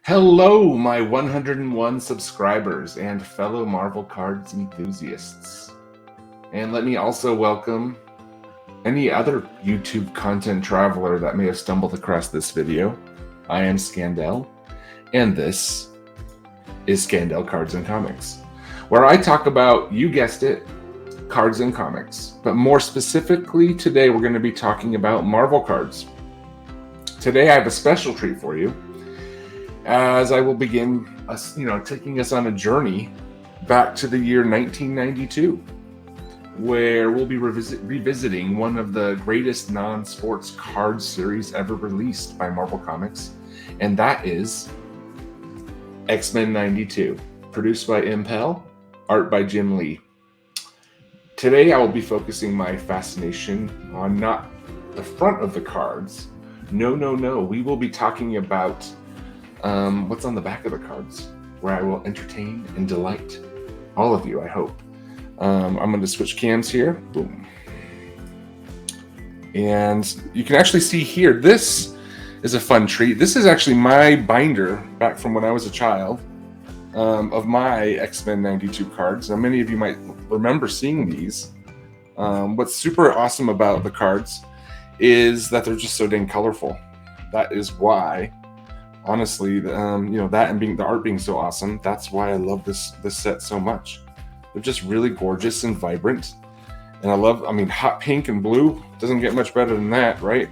Hello, my 101 subscribers and fellow Marvel Cards enthusiasts. And let me also welcome any other YouTube content traveler that may have stumbled across this video. I am Scandell, and this is Scandell Cards and Comics, where I talk about, you guessed it, cards and comics. But more specifically, today we're going to be talking about Marvel cards. Today I have a special treat for you, as I will begin taking us on a journey back to the year 1992, where we'll be revisiting one of the greatest non-sports card series ever released by Marvel Comics, and that is X-Men 92, produced by Impel, art by Jim Lee. Today I will be focusing my fascination on not the front of the cards. No, we will be talking about what's on the back of the cards, where I will entertain and delight all of you, I hope. I'm going to switch cams here. Boom. And you can actually see here, this is a fun treat. This is actually my binder back from when I was a child of my X-Men 92 cards. Now, many of you might remember seeing these. What's super awesome about the cards is that they're just so dang colorful. That is why, honestly, that and the art being so awesome, that's why I love this set so much. They're just really gorgeous and vibrant, and hot pink and blue doesn't get much better than that, right?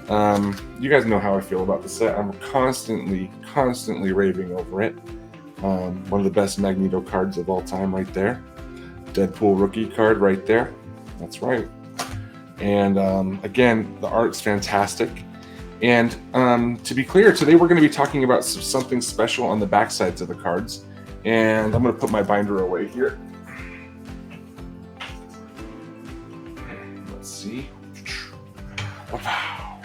You guys know how I feel about the set. I'm constantly raving over it. One of the best Magneto cards of all time, right there. Deadpool rookie card, right there. That's right. And again, the art's fantastic. And to be clear, today we're going to be talking about something special on the back sides of the cards. And I'm going to put my binder away here. Let's see. Wow.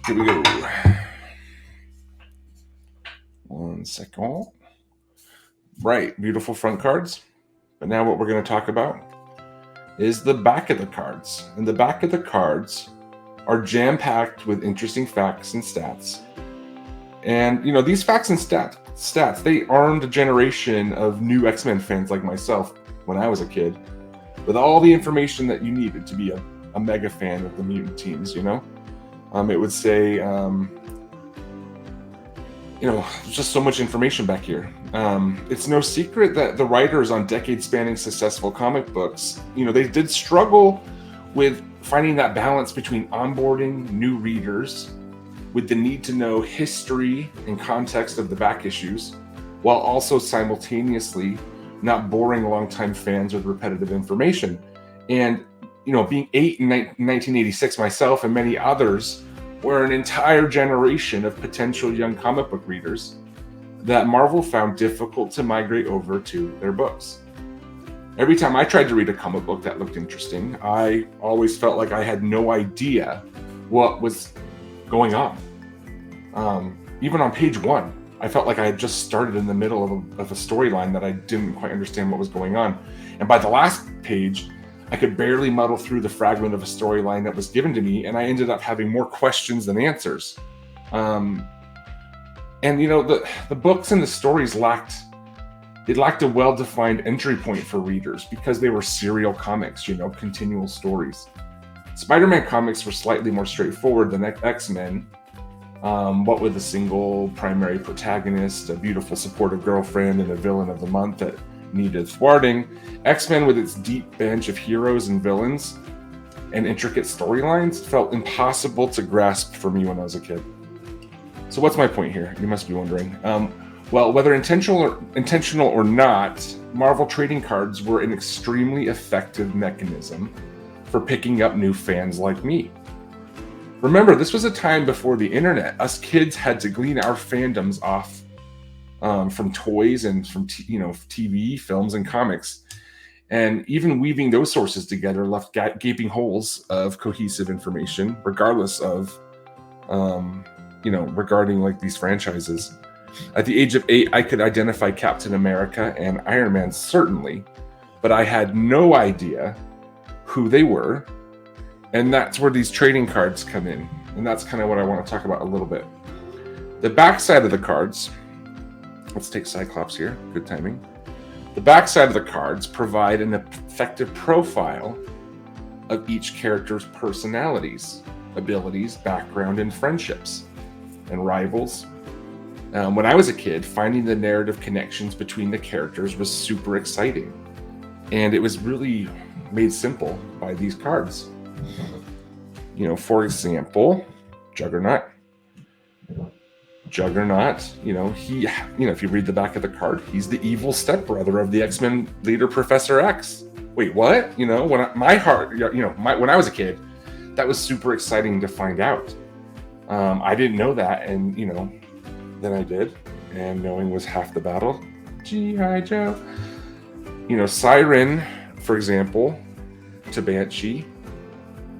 Here we go. 1 second. Right, beautiful front cards. But now what we're going to talk about is the back of the cards. And the back of the cards are jam-packed with interesting facts and stats. And, these facts and stats, they armed a generation of new X-Men fans like myself when I was a kid with all the information that you needed to be a mega fan of the mutant teams, It would say, there's just so much information back here. It's no secret that the writers on decade-spanning successful comic books, they did struggle with finding that balance between onboarding new readers with the need to know history and context of the back issues, while also simultaneously not boring longtime fans with repetitive information. And, being 8 in 1986 myself and many others were an entire generation of potential young comic book readers that Marvel found difficult to migrate over to their books. Every time I tried to read a comic book that looked interesting, I always felt like I had no idea what was going on. Even on page 1, I felt like I had just started in the middle of a storyline that I didn't quite understand what was going on. And by the last page, I could barely muddle through the fragment of a storyline that was given to me, and I ended up having more questions than answers. The books and the stories lacked a well-defined entry point for readers because they were serial comics, continual stories. Spider-Man comics were slightly more straightforward than X-Men, what with a single primary protagonist, a beautiful supportive girlfriend, and a villain of the month that needed thwarting. X-Men, with its deep bench of heroes and villains and intricate storylines, felt impossible to grasp for me when I was a kid. So what's my point here? You must be wondering. Well, whether intentional or not, Marvel trading cards were an extremely effective mechanism for picking up new fans like me. Remember, this was a time before the internet. Us kids had to glean our fandoms off from toys and from TV, films, and comics. And even weaving those sources together left gaping holes of cohesive information, regardless of, regarding like these franchises. At the age of 8, I could identify Captain America and Iron Man, certainly, but I had no idea who they were. And that's where these trading cards come in. And that's kind of what I want to talk about a little bit. The back side of the cards, let's take Cyclops here, good timing. The back side of the cards provide an effective profile of each character's personalities, abilities, background, and friendships, and rivals. When I was a kid, finding the narrative connections between the characters was super exciting, and it was really made simple by these cards. For example, Juggernaut, he, if you read the back of the card, he's the evil stepbrother of the X-Men leader, Professor X. Wait, what? When I was a kid, that was super exciting to find out. I didn't know that, and then I did, and knowing was half the battle. G.I. Joe. Siren, for example, to Banshee,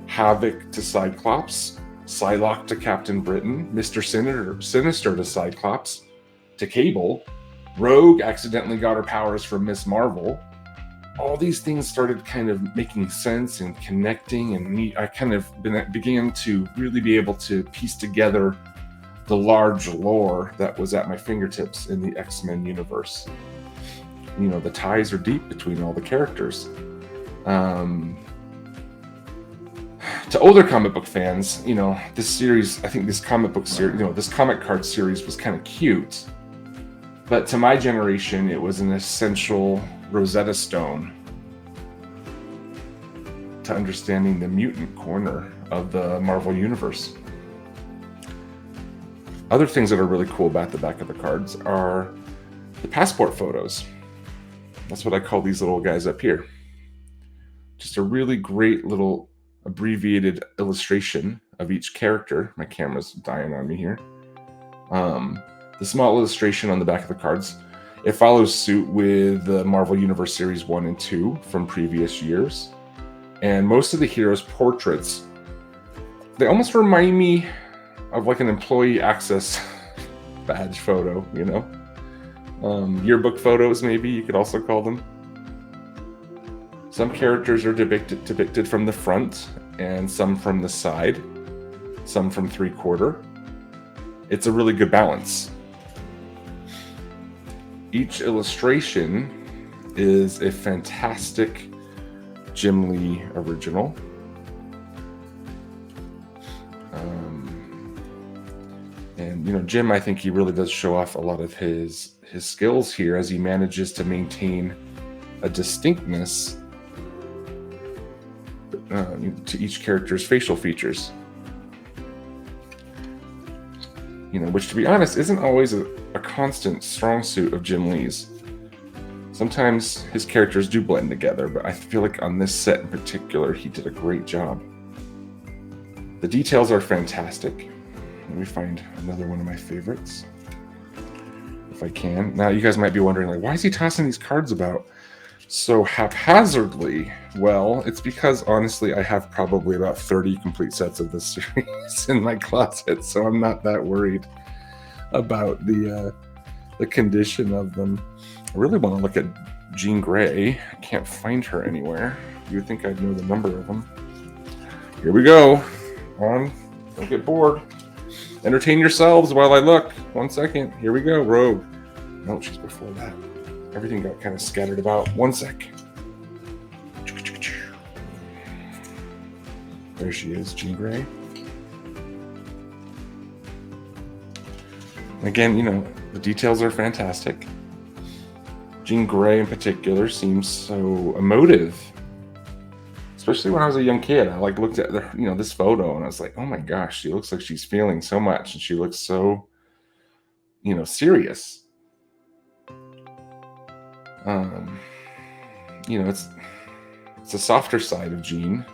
Havoc to Cyclops, Psylocke to Captain Britain, Mr. Sinister to Cyclops, to Cable, Rogue accidentally got her powers from Miss Marvel. All these things started kind of making sense and connecting, and I kind of began to really be able to piece together the large lore that was at my fingertips in the X-Men universe. The ties are deep between all the characters. To older comic book fans, this series, I think this comic book series, this comic card series was kind of cute. But to my generation, it was an essential Rosetta Stone to understanding the mutant corner of the Marvel Universe. Other things that are really cool about the back of the cards are the passport photos. That's what I call these little guys up here. Just a really great little abbreviated illustration of each character. My camera's dying on me here. The small illustration on the back of the cards, it follows suit with the Marvel Universe Series 1 and 2 from previous years. And most of the heroes' portraits, they almost remind me of like an employee access badge photo, yearbook photos, maybe you could also call them. Some characters are depicted from the front, and some from the side, some from 3/4. It's a really good balance. Each illustration is a fantastic Jim Lee original. And Jim, I think he really does show off a lot of his skills here as he manages to maintain a distinctness to each character's facial features. Which, to be honest, isn't always a constant strong suit of Jim Lee's. Sometimes his characters do blend together, but I feel like on this set in particular, he did a great job. The details are fantastic. Let me find another one of my favorites, if I can. Now, you guys might be wondering, why is he tossing these cards about so haphazardly? Well, it's because, honestly, I have probably about 30 complete sets of this series in my closet, so I'm not that worried about the condition of them. I really want to look at Jean Grey. I can't find her anywhere. You would think I'd know the number of them. Here we go. Don't get bored. Entertain yourselves while I look. 1 second. Here we go. Rogue. No, she's before that. Everything got kind of scattered about. 1 sec. There she is, Jean Grey. Again, the details are fantastic. Jean Grey in particular seems so emotive. Especially when I was a young kid. I looked at this photo and I was like, oh my gosh, she looks like she's feeling so much, and she looks so, serious. It's a softer side of Jean.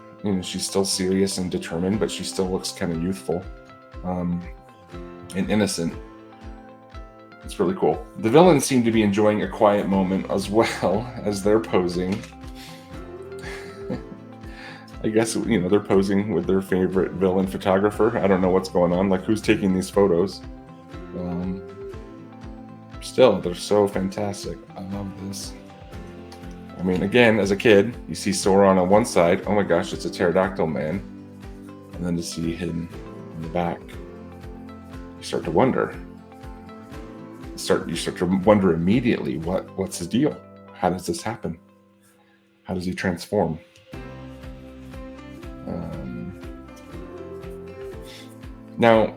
She's still serious and determined, but she still looks kind of youthful and innocent. It's really cool. The villains seem to be enjoying a quiet moment as well as they're posing. I guess, they're posing with their favorite villain photographer. I don't know what's going on. Who's taking these photos? Still, they're so fantastic. I love this. Again, as a kid, you see Sauron on one side. Oh my gosh, it's a pterodactyl man. And then to see him in the back, you start to wonder, start to wonder immediately, what's his deal? How does this happen? How does he transform? Now,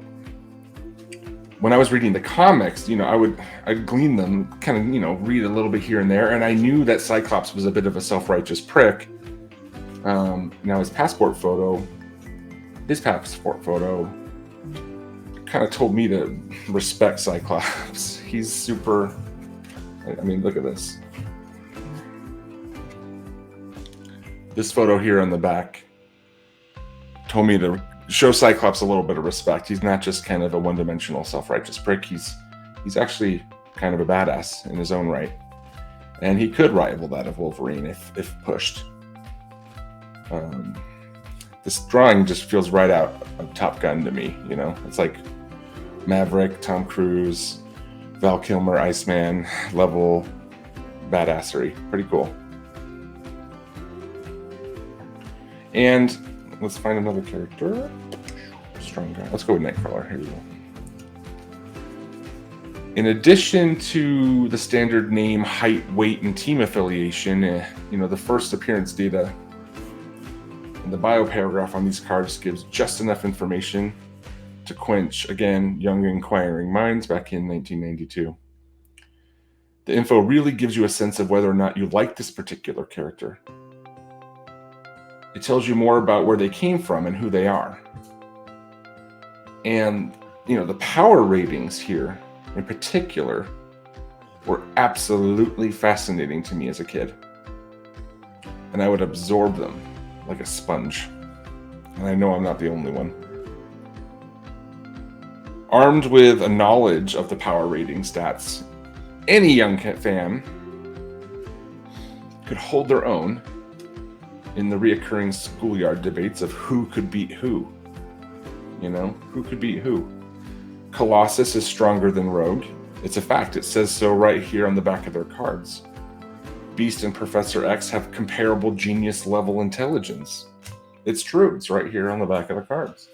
when I was reading the comics, I'd glean them, kind of, read a little bit here and there, and I knew that Cyclops was a bit of a self-righteous prick. Now his passport photo kind of told me to respect Cyclops. He's super, I mean, look at this. This photo here on the back told me to show Cyclops a little bit of respect. He's not just kind of a one-dimensional self-righteous prick. He's actually kind of a badass in his own right. And he could rival that of Wolverine if pushed. This drawing just feels right out of Top Gun to me, It's like Maverick, Tom Cruise, Val Kilmer, Iceman level badassery. Pretty cool. And let's find another character. Strong guy. Let's go with Nightcrawler. Here we go. In addition to the standard name, height, weight, and team affiliation, the first appearance data in the bio paragraph on these cards gives just enough information to quench, again, young inquiring minds back in 1992. The info really gives you a sense of whether or not you like this particular character. It tells you more about where they came from and who they are. And, the power ratings here in particular were absolutely fascinating to me as a kid. And I would absorb them like a sponge. And I know I'm not the only one. Armed with a knowledge of the power rating stats, any young fan could hold their own in the reoccurring schoolyard debates of who could beat who. Who could beat who? Colossus is stronger than Rogue. It's a fact. It says so right here on the back of their cards. Beast and Professor X have comparable genius level intelligence. It's true. It's right here on the back of the cards.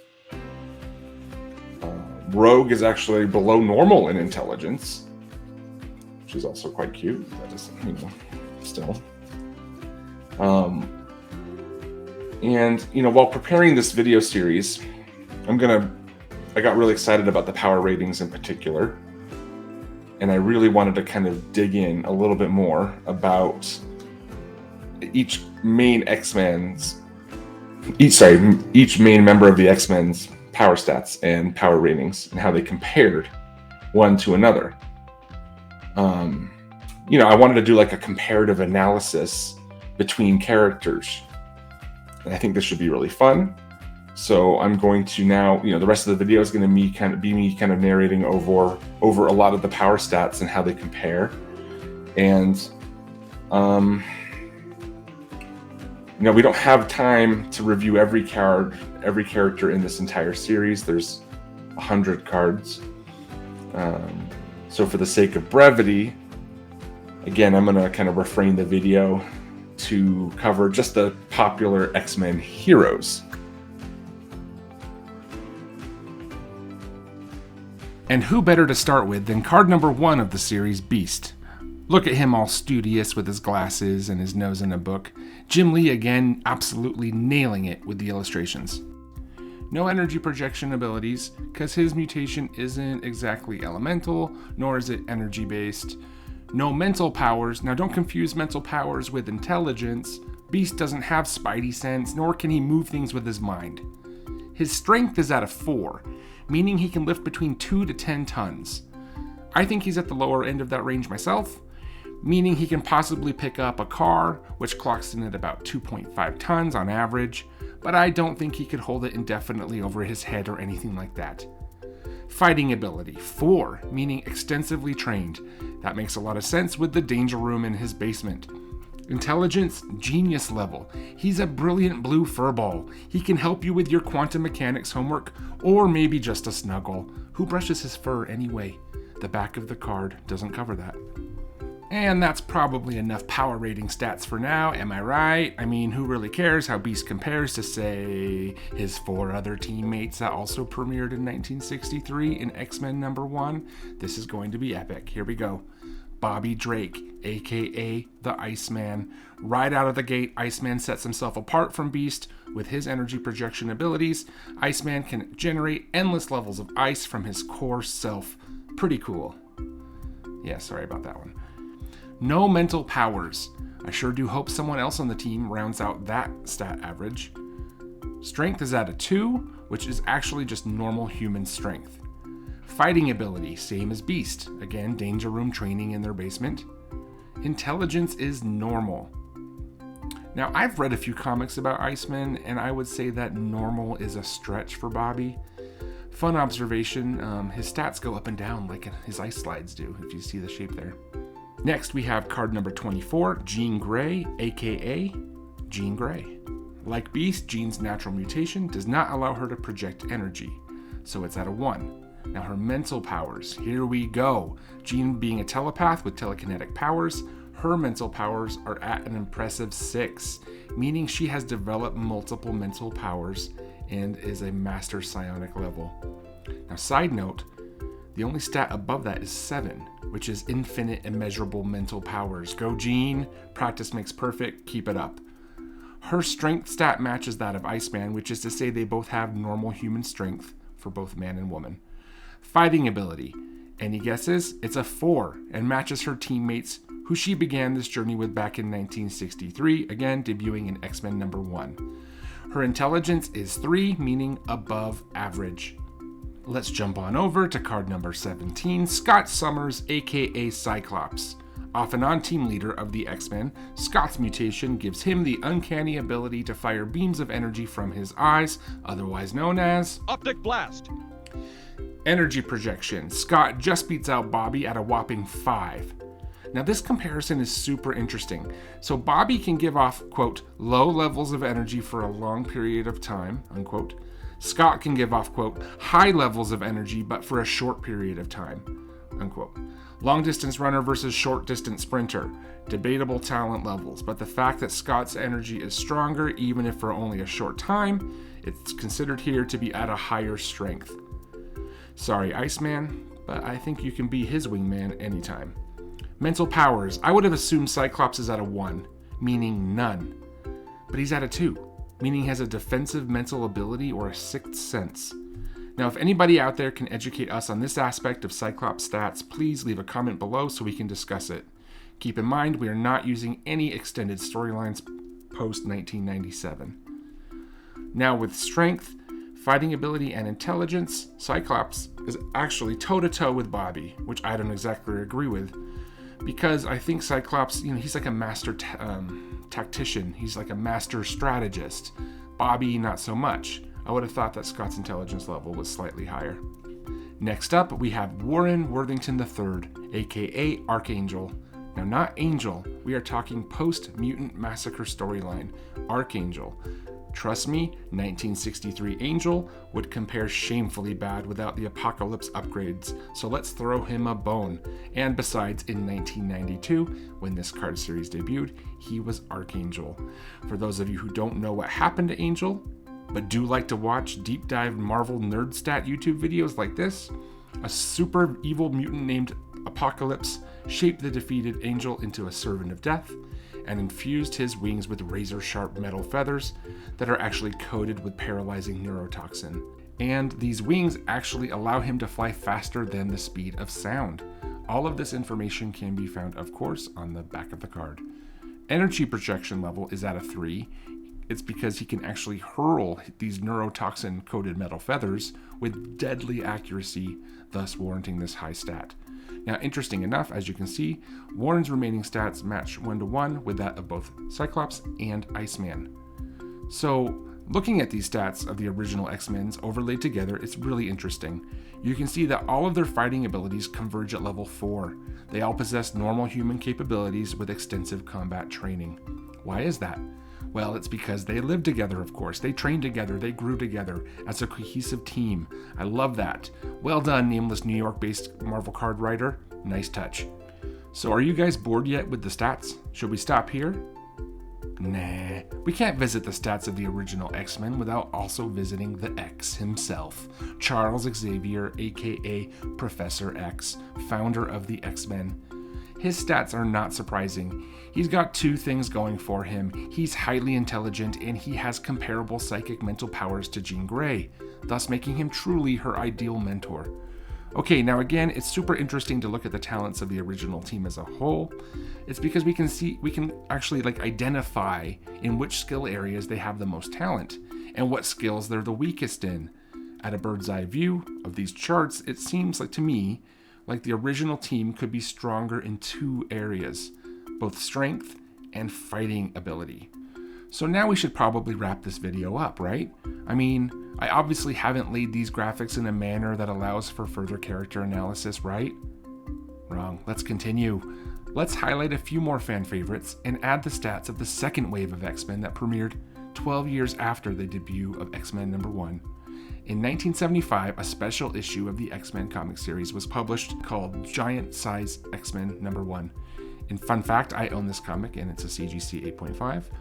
Rogue is actually below normal in intelligence, which is also quite cute. That is, still. And, while preparing this video series, I got really excited about the power ratings in particular. And I really wanted to kind of dig in a little bit more about each main main member of the X-Men's power stats and power ratings and how they compared one to another. I wanted to do like a comparative analysis between characters. And I think this should be really fun. So I'm going to now, the rest of the video is going to be me kind of narrating over a lot of the power stats and how they compare. And, we don't have time to review every character in this entire series. There's 100 cards. So for the sake of brevity, again, I'm going to kind of refrain the video to cover just the popular X-Men heroes. And who better to start with than card number 1 of the series, Beast. Look at him all studious with his glasses and his nose in a book. Jim Lee again absolutely nailing it with the illustrations. No energy projection abilities, because his mutation isn't exactly elemental, nor is it energy based. No mental powers. Now don't confuse mental powers with intelligence. Beast doesn't have spidey sense, nor can he move things with his mind. His strength is at a 4, meaning he can lift between 2 to 10 tons. I think he's at the lower end of that range myself, meaning he can possibly pick up a car, which clocks in at about 2.5 tons on average, but I don't think he could hold it indefinitely over his head or anything like that. Fighting ability, 4, meaning extensively trained. That makes a lot of sense with the danger room in his basement. Intelligence, genius level. He's a brilliant blue furball. He can help you with your quantum mechanics homework, or maybe just a snuggle. Who brushes his fur anyway? The back of the card doesn't cover that. And that's probably enough power rating stats for now, am I right? I mean, who really cares how Beast compares to, say, his 4 other teammates that also premiered in 1963 in X-Men #1? This is going to be epic. Here we go. Bobby Drake, aka the Iceman. Right out of the gate, Iceman sets himself apart from Beast with his energy projection abilities. Iceman can generate endless levels of ice from his core self. Pretty cool. Yeah, sorry about that one. No mental powers. I sure do hope someone else on the team rounds out that stat average. Strength is at a 2, which is actually just normal human strength. Fighting ability, same as Beast. Again, danger room training in their basement. Intelligence is normal. Now, I've read a few comics about Iceman, and I would say that normal is a stretch for Bobby. Fun observation, his stats go up and down like his ice slides do, if you see the shape there. Next, we have card number 24, Jean Grey, aka Jean Grey. Like Beast, Jean's natural mutation does not allow her to project energy, so it's at a 1. Now her mental powers, here we go. Jean being a telepath with telekinetic powers, her mental powers are at an impressive 6, meaning she has developed multiple mental powers and is a master psionic level. Now side note, the only stat above that is 7, which is infinite immeasurable mental powers. Go Jean, practice makes perfect, keep it up. Her strength stat matches that of Iceman, which is to say they both have normal human strength for both man and woman. Fighting ability, any guesses? It's a 4 and matches her teammates who she began this journey with back in 1963, again debuting in X-Men #1. Her intelligence is 3, meaning above average. Let's jump on over to card number 17, Scott Summers, aka Cyclops. Off and on team leader of the X-Men, Scott's mutation gives him the uncanny ability to fire beams of energy from his eyes, otherwise known as Optic Blast. Energy projection. Scott just beats out Bobby at a whopping 5. Now this comparison is super interesting. So Bobby can give off, quote, low levels of energy for a long period of time, unquote. Scott can give off, quote, high levels of energy, but for a short period of time, unquote. Long distance runner versus short distance sprinter. Debatable talent levels, but the fact that Scott's energy is stronger, even if for only a short time, it's considered here to be at a higher strength. Sorry, Iceman, but I think you can be his wingman anytime. Mental powers. I would have assumed Cyclops is at a 1, meaning none. But he's at a 2. Meaning he has a defensive mental ability or a sixth sense. Now, if anybody out there can educate us on this aspect of Cyclops stats, please leave a comment below so we can discuss it. Keep in mind, we are not using any extended storylines post-1997. Now, with strength, fighting ability, and intelligence, Cyclops is actually toe-to-toe with Bobby, which I don't exactly agree with, because I think Cyclops, he's like a master tactician. He's like a master strategist. Bobby, not so much. I would have thought that Scott's intelligence level was slightly higher. Next up, we have Warren Worthington III, aka Archangel. Now, not Angel. We are talking post-Mutant Massacre storyline. Archangel. Trust me, 1963 Angel would compare shamefully bad without the Apocalypse upgrades, so let's throw him a bone. And besides, in 1992, when this card series debuted, he was Archangel. For those of you who don't know what happened to Angel, but do like to watch deep dive Marvel nerd stat YouTube videos like this, a super evil mutant named Apocalypse shaped the defeated Angel into a servant of death, and infused his wings with razor-sharp metal feathers that are actually coated with paralyzing neurotoxin. And these wings actually allow him to fly faster than the speed of sound. All of this information can be found, of course, on the back of the card. Energy projection level is at a 3. It's because he can actually hurl these neurotoxin-coated metal feathers with deadly accuracy, thus warranting this high stat. Now, interesting enough, as you can see, Warren's remaining stats match 1-to-1 with that of both Cyclops and Iceman. So, looking at these stats of the original X-Men's overlaid together, it's really interesting. You can see that all of their fighting abilities converge at level 4. They all possess normal human capabilities with extensive combat training. Why is that? Well, it's because they lived together, of course. They trained together, they grew together as a cohesive team. I love that. Well done, nameless New York-based Marvel card writer. Nice touch. So are you guys bored yet with the stats? Should we stop here? Nah, we can't visit the stats of the original X-Men without also visiting the X himself, Charles Xavier, aka Professor X, founder of the X-Men. His stats are not surprising. He's got two things going for him. He's highly intelligent and he has comparable psychic mental powers to Jean Grey, thus making him truly her ideal mentor. Okay, now again, it's super interesting to look at the talents of the original team as a whole. It's because we can actually identify in which skill areas they have the most talent and what skills they're the weakest in. At a bird's eye view of these charts, it seems to me like the original team could be stronger in two areas, both strength and fighting ability. So now we should probably wrap this video up, right? I mean, I obviously haven't laid these graphics in a manner that allows for further character analysis, right? Wrong. Let's continue. Let's highlight a few more fan favorites and add the stats of the second wave of X-Men that premiered 12 years after the debut of X-Men #1. In 1975, a special issue of the X-Men comic series was published called Giant Size X-Men #1. In fun fact, I own this comic and it's a CGC 8.5.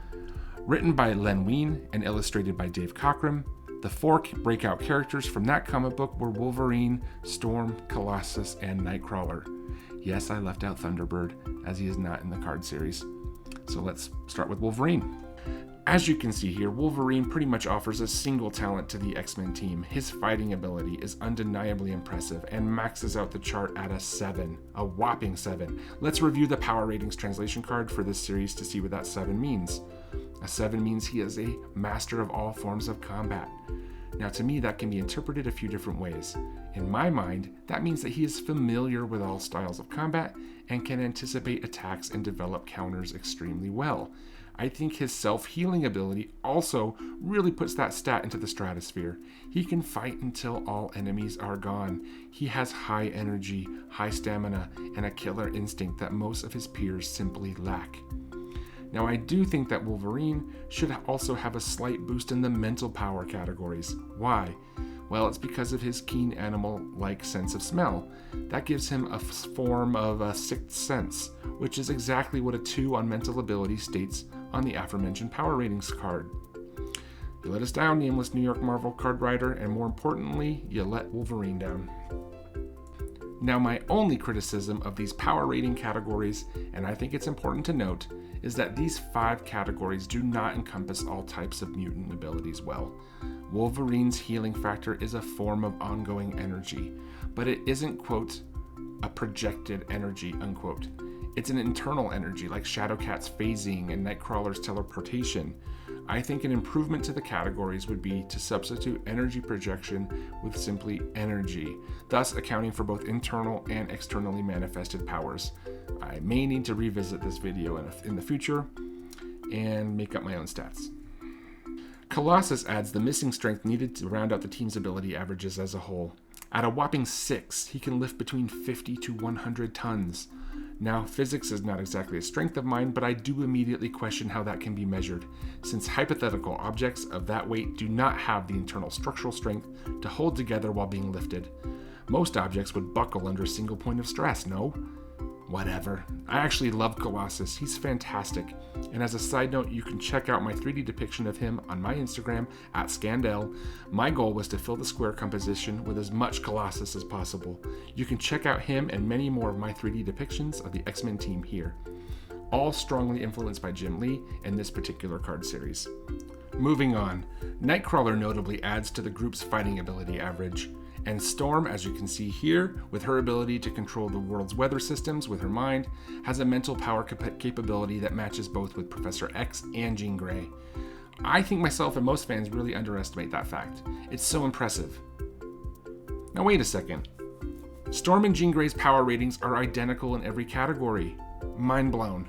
Written by Len Wein and illustrated by Dave Cockrum, the four breakout characters from that comic book were Wolverine, Storm, Colossus, and Nightcrawler. Yes, I left out Thunderbird, as he is not in the card series. So let's start with Wolverine. As you can see here, Wolverine pretty much offers a single talent to the X-Men team. His fighting ability is undeniably impressive and maxes out the chart at a 7, a whopping 7. Let's review the Power Ratings translation card for this series to see what that 7 means. A 7 means he is a master of all forms of combat. Now to me, that can be interpreted a few different ways. In my mind, that means that he is familiar with all styles of combat and can anticipate attacks and develop counters extremely well. I think his self-healing ability also really puts that stat into the stratosphere. He can fight until all enemies are gone. He has high energy, high stamina, and a killer instinct that most of his peers simply lack. Now, I do think that Wolverine should also have a slight boost in the mental power categories. Why? Well, it's because of his keen animal-like sense of smell. That gives him a form of a sixth sense, which is exactly what a 2 on mental ability states on the aforementioned Power Ratings card. You let us down, nameless New York Marvel card writer, and more importantly, you let Wolverine down. Now, my only criticism of these power rating categories, and I think it's important to note, is that these 5 categories do not encompass all types of mutant abilities well. Wolverine's healing factor is a form of ongoing energy, but it isn't, quote, a projected energy, unquote. It's an internal energy like Shadowcat's phasing and Nightcrawler's teleportation. I think an improvement to the categories would be to substitute energy projection with simply energy, thus accounting for both internal and externally manifested powers. I may need to revisit this video in the future and make up my own stats. Colossus adds the missing strength needed to round out the team's ability averages as a whole. At a whopping 6, he can lift between 50 to 100 tons. Now, physics is not exactly a strength of mine, but I do immediately question how that can be measured, since hypothetical objects of that weight do not have the internal structural strength to hold together while being lifted. Most objects would buckle under a single point of stress, no? Whatever. I actually love Colossus. He's fantastic. And as a side note, you can check out my 3D depiction of him on my Instagram @Scandell. My goal was to fill the square composition with as much Colossus as possible. You can check out him and many more of my 3D depictions of the X-Men team here. All strongly influenced by Jim Lee and this particular card series. Moving on, Nightcrawler notably adds to the group's fighting ability average. And Storm, as you can see here, with her ability to control the world's weather systems with her mind, has a mental power capability that matches both with Professor X and Jean Grey. I think myself and most fans really underestimate that fact. It's so impressive. Now wait a second. Storm and Jean Grey's power ratings are identical in every category. Mind blown.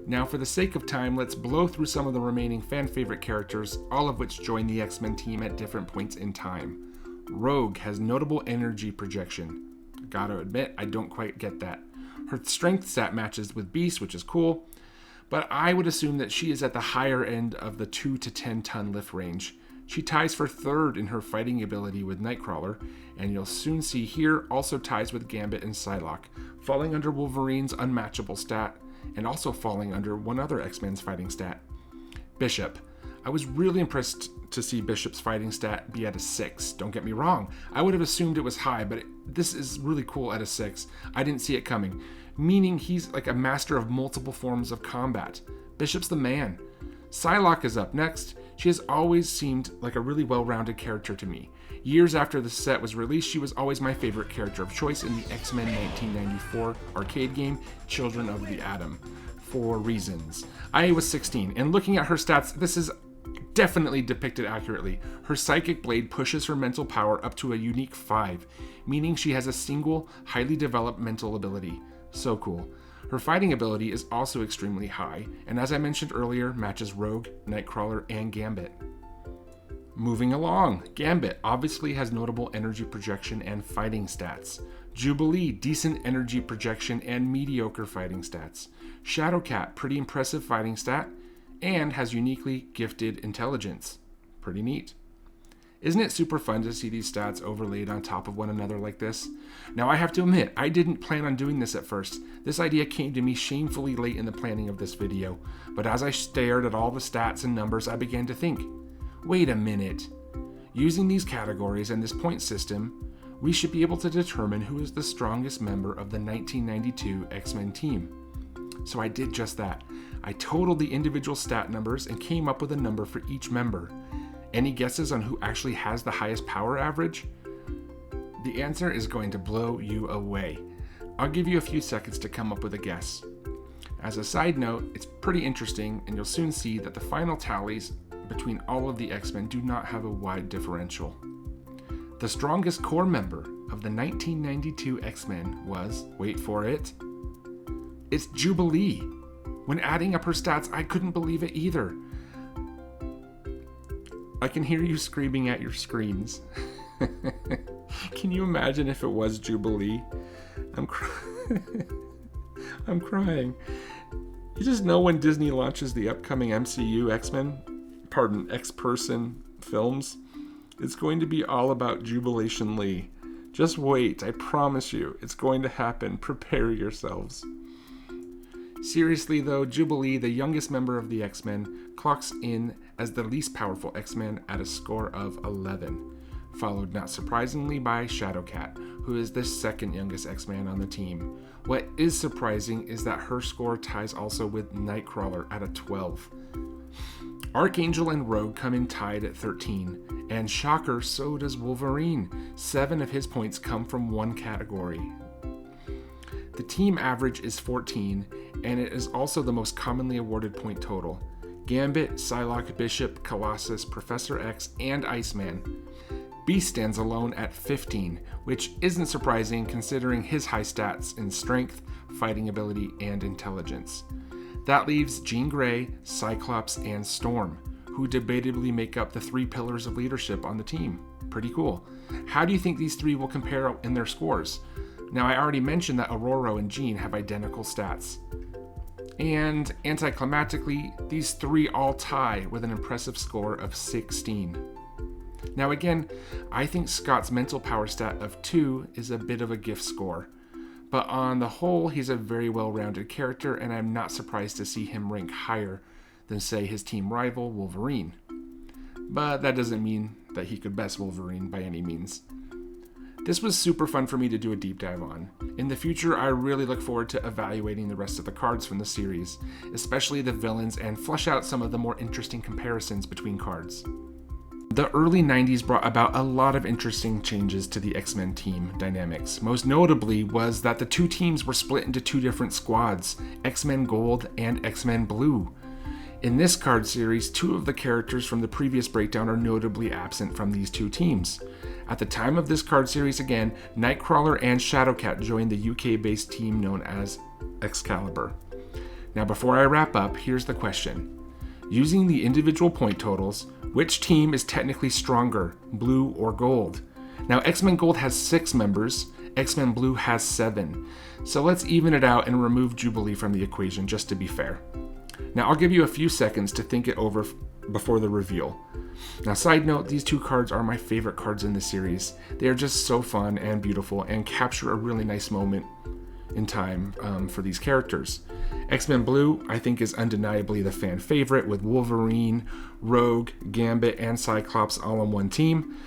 Now, for the sake of time, let's blow through some of the remaining fan favorite characters, all of which join the X-Men team at different points in time. Rogue has notable energy projection. Gotta admit, I don't quite get that. Her strength stat matches with Beast, which is cool, but I would assume that she is at the higher end of the 2 to 10 ton lift range. She ties for third in her fighting ability with Nightcrawler, and you'll soon see here also ties with Gambit and Psylocke, falling under Wolverine's unmatchable stat, and also falling under one other X-Men's fighting stat. Bishop. I was really impressed to see Bishop's fighting stat be at a 6. Don't get me wrong, I would have assumed it was high, but this is really cool at a 6. I didn't see it coming, meaning he's like a master of multiple forms of combat. Bishop's the man. Psylocke is up next. She has always seemed like a really well-rounded character to me. Years after the set was released, she was always my favorite character of choice in the X-Men 1994 arcade game, Children of the Atom, for reasons. I was 16, and looking at her stats, this is definitely depicted accurately. Her psychic blade pushes her mental power up to a unique 5, meaning she has a single, highly developed mental ability. So cool. Her fighting ability is also extremely high, and as I mentioned earlier, matches Rogue, Nightcrawler, and Gambit. Moving along, Gambit obviously has notable energy projection and fighting stats. Jubilee, decent energy projection and mediocre fighting stats. Shadowcat, pretty impressive fighting stat, and has uniquely gifted intelligence. Pretty neat. Isn't it super fun to see these stats overlaid on top of one another like this? Now I have to admit, I didn't plan on doing this at first. This idea came to me shamefully late in the planning of this video, but as I stared at all the stats and numbers, I began to think, wait a minute. Using these categories and this point system, we should be able to determine who is the strongest member of the 1992 X-Men team. So I did just that. I totaled the individual stat numbers and came up with a number for each member. Any guesses on who actually has the highest power average? The answer is going to blow you away. I'll give you a few seconds to come up with a guess. As a side note, it's pretty interesting, and you'll soon see that the final tallies between all of the X-Men do not have a wide differential. The strongest core member of the 1992 X-Men was, wait for it, it's Jubilee. When adding up her stats, I couldn't believe it either. I can hear you screaming at your screens. Can you imagine if it was Jubilee? I'm crying. You just know when Disney launches the upcoming MCU X-Person films, it's going to be all about Jubilation Lee. Just wait, I promise you, it's going to happen. Prepare yourselves. Seriously though, Jubilee, the youngest member of the X-Men, clocks in as the least powerful X-Men at a score of 11, followed not surprisingly by Shadowcat, who is the second youngest X-Man on the team. What is surprising is that her score ties also with Nightcrawler at a 12. Archangel and Rogue come in tied at 13, and shocker, so does Wolverine. 7 of his points come from one category. The team average is 14, and it is also the most commonly awarded point total. Gambit, Psylocke, Bishop, Colossus, Professor X, and Iceman. Beast stands alone at 15, which isn't surprising considering his high stats in strength, fighting ability, and intelligence. That leaves Jean Grey, Cyclops, and Storm, who debatably make up the 3 pillars of leadership on the team. Pretty cool. How do you think these 3 will compare in their scores? Now, I already mentioned that Aurora and Jean have identical stats. And anticlimactically, these 3 all tie with an impressive score of 16. Now again, I think Scott's mental power stat of 2 is a bit of a gift score. But on the whole, he's a very well-rounded character, and I'm not surprised to see him rank higher than, say, his team rival, Wolverine. But that doesn't mean that he could best Wolverine by any means. This was super fun for me to do a deep dive on. In the future, I really look forward to evaluating the rest of the cards from the series, especially the villains, and flesh out some of the more interesting comparisons between cards. The early 90s brought about a lot of interesting changes to the X-Men team dynamics. Most notably was that the 2 teams were split into 2 different squads, X-Men Gold and X-Men Blue. In this card series, 2 of the characters from the previous breakdown are notably absent from these 2 teams. At the time of this card series again, Nightcrawler and Shadowcat joined the UK-based team known as Excalibur. Now before I wrap up, here's the question. Using the individual point totals, which team is technically stronger, Blue or Gold? Now X-Men Gold has 6 members, X-Men Blue has 7. So let's even it out and remove Jubilee from the equation just to be fair. Now I'll give you a few seconds to think it over before the reveal. Now, side note, these two cards are my favorite cards in the series. They are just so fun and beautiful and capture a really nice moment in time for these characters. X-Men Blue, I think, is undeniably the fan favorite, with Wolverine, Rogue, Gambit, and Cyclops all on one team.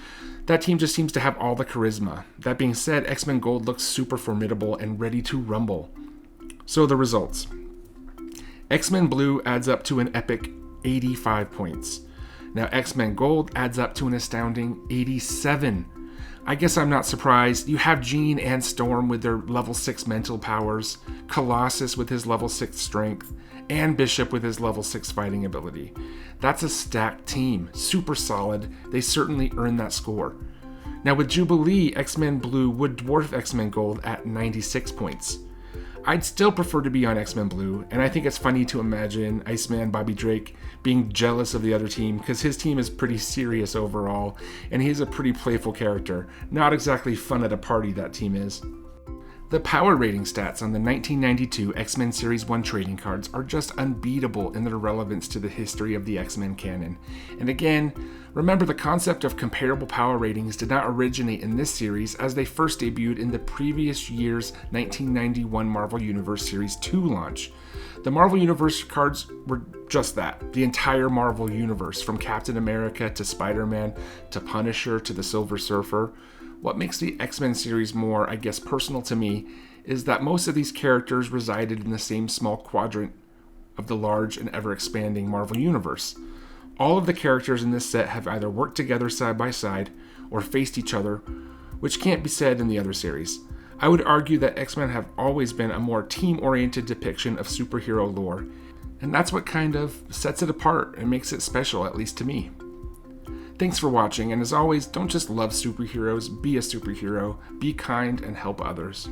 That team just seems to have all the charisma. That being said, X-Men Gold looks super formidable and ready to rumble. So the results. X-Men Blue adds up to an epic 85 points. Now X-Men Gold adds up to an astounding 87. I guess I'm not surprised. You have Jean and Storm with their level 6 mental powers, Colossus with his level 6 strength, and Bishop with his level 6 fighting ability. That's a stacked team, super solid. They certainly earned that score. Now with Jubilee, X-Men Blue would dwarf X-Men Gold at 96 points. I'd still prefer to be on X-Men Blue, and I think it's funny to imagine Iceman Bobby Drake being jealous of the other team, because his team is pretty serious overall, and he's a pretty playful character. Not exactly fun at a party, that team is. The power rating stats on the 1992 X-Men Series 1 trading cards are just unbeatable in their relevance to the history of the X-Men canon. And again, remember, the concept of comparable power ratings did not originate in this series, as they first debuted in the previous year's 1991 Marvel Universe Series 2 launch. The Marvel Universe cards were just that, the entire Marvel Universe, from Captain America to Spider-Man to Punisher to the Silver Surfer. What makes the X-Men series more, I guess, personal to me is that most of these characters resided in the same small quadrant of the large and ever-expanding Marvel Universe. All of the characters in this set have either worked together side by side or faced each other, which can't be said in the other series. I would argue that X-Men have always been a more team-oriented depiction of superhero lore, and that's what kind of sets it apart and makes it special, at least to me. Thanks for watching, and as always, don't just love superheroes, be a superhero, be kind, and help others.